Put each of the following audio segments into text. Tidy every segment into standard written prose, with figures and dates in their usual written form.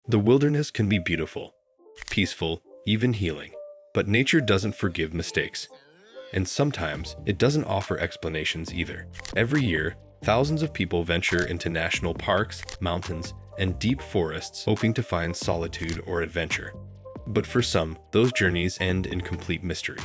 The wilderness can be beautiful, peaceful, even healing. But nature doesn't forgive mistakes. And sometimes it doesn't offer explanations either. Every year, thousands of people venture into national parks, mountains, and deep forests hoping to find solitude or adventure. But for some, those journeys end in complete mystery.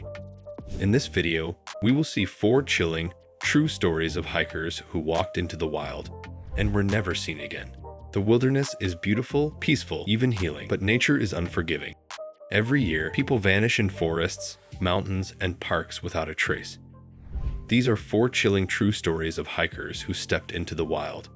In this video, we will see 4 chilling, true stories of hikers who walked into the wild and were never seen again. The wilderness is beautiful, peaceful, even healing, but nature is unforgiving. Every year, people vanish in forests, mountains, and parks without a trace. These are 4 chilling true stories of hikers who stepped into the wild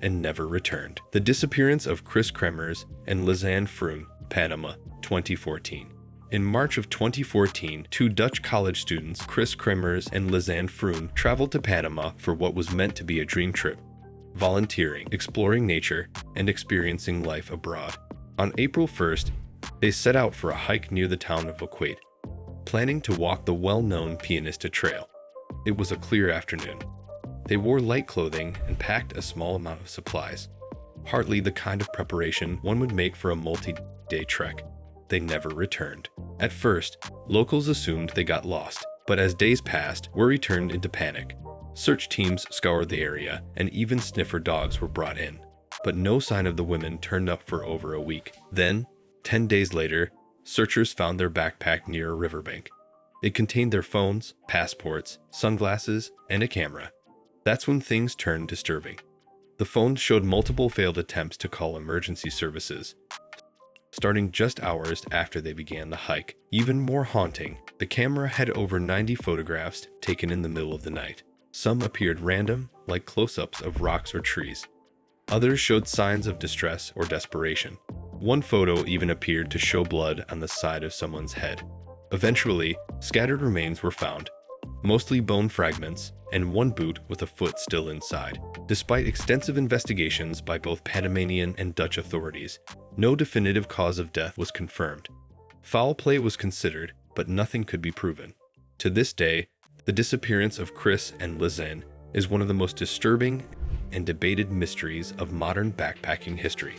and never returned. The disappearance of Chris Kremers and Lisanne Froon, Panama, 2014. In March of 2014, 2 Dutch college students, Chris Kremers and Lisanne Froon, traveled to Panama for what was meant to be a dream trip, volunteering, exploring nature, and experiencing life abroad. On April 1st, they set out for a hike near the town of Unanswered, planning to walk the well-known Pianista Trail. It was a clear afternoon. They wore light clothing and packed a small amount of supplies, hardly the kind of preparation one would make for a multi-day trek. They never returned. At first, locals assumed they got lost, but as days passed, worry turned into panic. Search teams scoured the area, and even sniffer dogs were brought in. But no sign of the women turned up for over a week. Then, 10 days later, searchers found their backpack near a riverbank. It contained their phones, passports, sunglasses, and a camera. That's when things turned disturbing. The phones showed multiple failed attempts to call emergency services, starting just hours after they began the hike. Even more haunting, the camera had over 90 photographs taken in the middle of the night. Some appeared random, like close-ups of rocks or trees. Others showed signs of distress or desperation. One photo even appeared to show blood on the side of someone's head. Eventually, scattered remains were found, mostly bone fragments, and one boot with a foot still inside. Despite extensive investigations by both Panamanian and Dutch authorities, no definitive cause of death was confirmed. Foul play was considered, but nothing could be proven. To this day, the disappearance of Chris and Lisanne is one of the most disturbing and debated mysteries of modern backpacking history.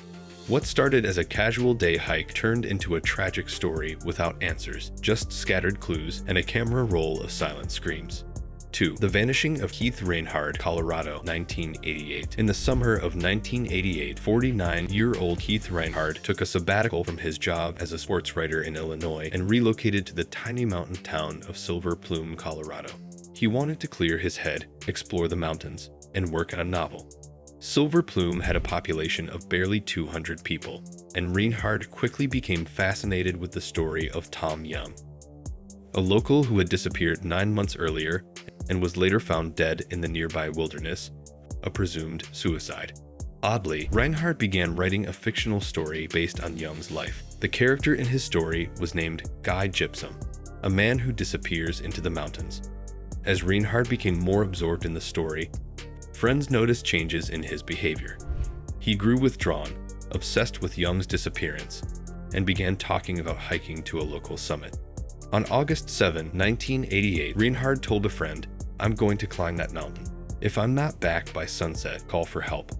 What started as a casual day hike turned into a tragic story without answers, just scattered clues and a camera roll of silent screams. 2. The vanishing of Keith Reinhard, Colorado, 1988. In the summer of 1988, 49-year-old Keith Reinhard took a sabbatical from his job as a sports writer in Illinois and relocated to the tiny mountain town of Silver Plume, Colorado. He wanted to clear his head, explore the mountains, and work on a novel. Silver Plume had a population of barely 200 people, and Reinhard quickly became fascinated with the story of Tom Young, a local who had disappeared 9 months earlier and was later found dead in the nearby wilderness, a presumed suicide. Oddly, Reinhard began writing a fictional story based on Young's life. The character in his story was named Guy Gypsum, a man who disappears into the mountains. As Reinhard became more absorbed in the story, friends noticed changes in his behavior. He grew withdrawn, obsessed with Young's disappearance, and began talking about hiking to a local summit. On August 7, 1988, Reinhard told a friend, "I'm going to climb that mountain. If I'm not back by sunset, call for help."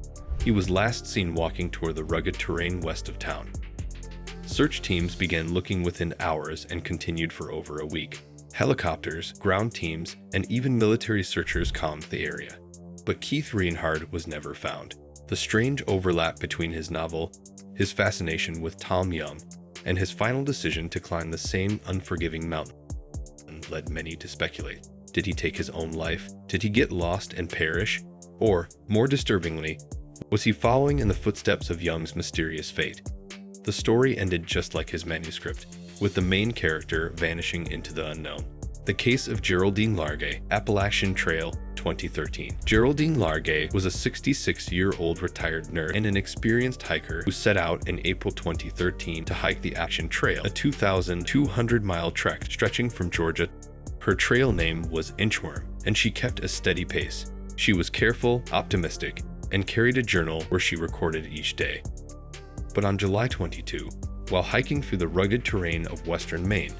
He was last seen walking toward the rugged terrain west of town. Search teams began looking within hours and continued for over a week. Helicopters, ground teams, and even military searchers combed the area. But Keith Reinhard was never found. The strange overlap between his novel, his fascination with Tom Young, and his final decision to climb the same unforgiving mountain led many to speculate. Did he take his own life? Did he get lost and perish? Or, more disturbingly, was he following in the footsteps of Young's mysterious fate? The story ended just like his manuscript, with the main character vanishing into the unknown. The case of Geraldine Largay, Appalachian Trail, 2013. Geraldine Largay was a 66-year-old retired nurse and an experienced hiker who set out in April 2013 to hike the Appalachian Trail, a 2,200-mile trek stretching from Georgia. Her trail name was Inchworm, and she kept a steady pace. She was careful, optimistic, and carried a journal where she recorded each day. But on July 22, while hiking through the rugged terrain of western Maine,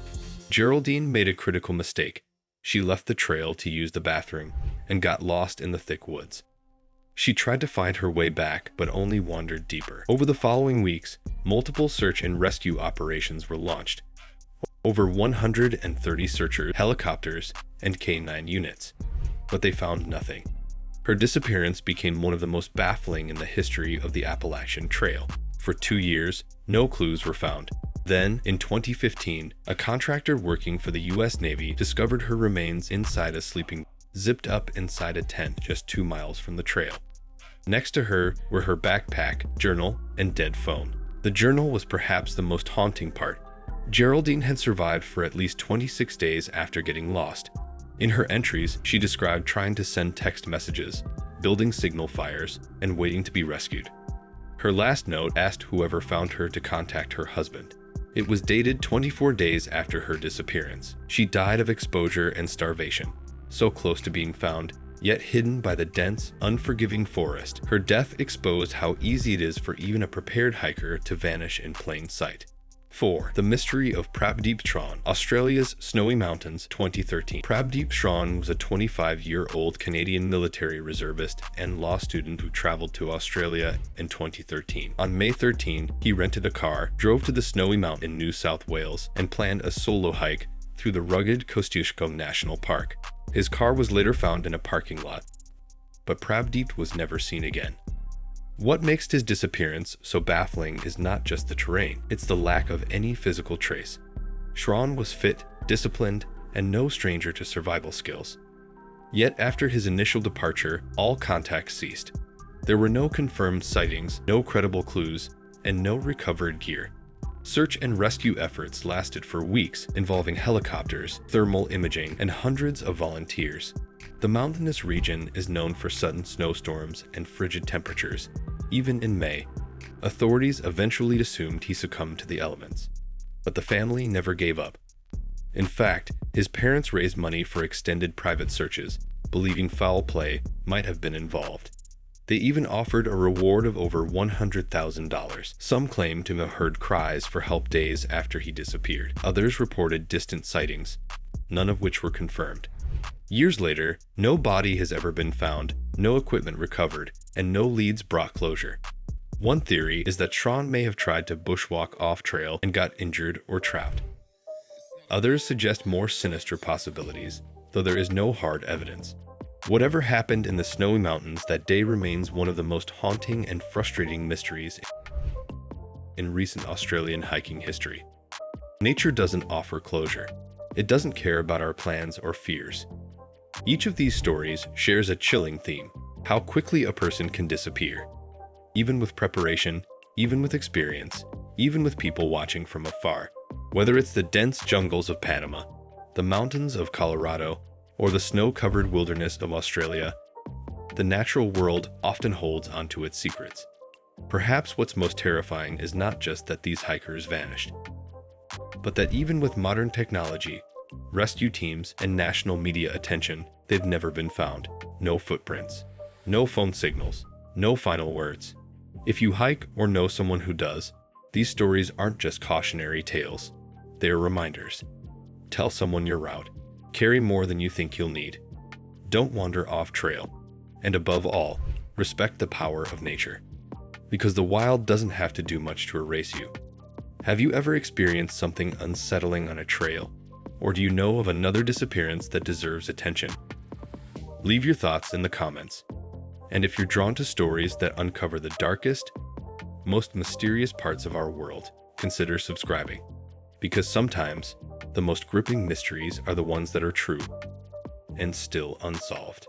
Geraldine made a critical mistake. She left the trail to use the bathroom and got lost in the thick woods. She tried to find her way back, but only wandered deeper. Over the following weeks, multiple search and rescue operations were launched. Over 130 searchers, helicopters, and K-9 units. But they found nothing. Her disappearance became one of the most baffling in the history of the Appalachian Trail. For 2 years, no clues were found. Then, in 2015, a contractor working for the U.S. Navy discovered her remains inside a sleeping bag, zipped up inside a tent just 2 miles from the trail. Next to her were her backpack, journal, and dead phone. The journal was perhaps the most haunting part. Geraldine had survived for at least 26 days after getting lost. In her entries, she described trying to send text messages, building signal fires, and waiting to be rescued. Her last note asked whoever found her to contact her husband. It was dated 24 days after her disappearance. She died of exposure and starvation, so close to being found, yet hidden by the dense, unforgiving forest. Her death exposed how easy it is for even a prepared hiker to vanish in plain sight. 4. The Mystery of Prabdeep Chauhan, Australia's Snowy Mountains, 2013. Prabdeep Chauhan was a 25-year-old Canadian military reservist and law student who traveled to Australia in 2013. On May 13, he rented a car, drove to the Snowy Mountain in New South Wales, and planned a solo hike through the rugged Kosciuszko National Park. His car was later found in a parking lot, but Prabdeep was never seen again. What makes his disappearance so baffling is not just the terrain, it's the lack of any physical trace. Chauhan was fit, disciplined, and no stranger to survival skills. Yet after his initial departure, all contact ceased. There were no confirmed sightings, no credible clues, and no recovered gear. Search and rescue efforts lasted for weeks, involving helicopters, thermal imaging, and hundreds of volunteers. The mountainous region is known for sudden snowstorms and frigid temperatures. Even in May, authorities eventually assumed he succumbed to the elements. But the family never gave up. In fact, his parents raised money for extended private searches, believing foul play might have been involved. They even offered a reward of over $100,000. Some claimed to have heard cries for help days after he disappeared. Others reported distant sightings, none of which were confirmed. Years later, no body has ever been found, no equipment recovered, and no leads brought closure. One theory is that Chauhan may have tried to bushwalk off-trail and got injured or trapped. Others suggest more sinister possibilities, though there is no hard evidence. Whatever happened in the Snowy Mountains that day remains one of the most haunting and frustrating mysteries in recent Australian hiking history. Nature doesn't offer closure. It doesn't care about our plans or fears. Each of these stories shares a chilling theme: how quickly a person can disappear. Even with preparation, even with experience, even with people watching from afar. Whether it's the dense jungles of Panama, the mountains of Colorado, or the snow-covered wilderness of Australia, the natural world often holds onto its secrets. Perhaps what's most terrifying is not just that these hikers vanished, but that even with modern technology, rescue teams, and national media attention, they've never been found. No footprints, no phone signals, no final words. If you hike or know someone who does, these stories aren't just cautionary tales. They are reminders. Tell someone your route. Carry more than you think you'll need. Don't wander off trail. And above all, respect the power of nature. Because the wild doesn't have to do much to erase you. Have you ever experienced something unsettling on a trail? Or do you know of another disappearance that deserves attention? Leave your thoughts in the comments. And if you're drawn to stories that uncover the darkest, most mysterious parts of our world, consider subscribing. Because sometimes, the most gripping mysteries are the ones that are true and still unsolved.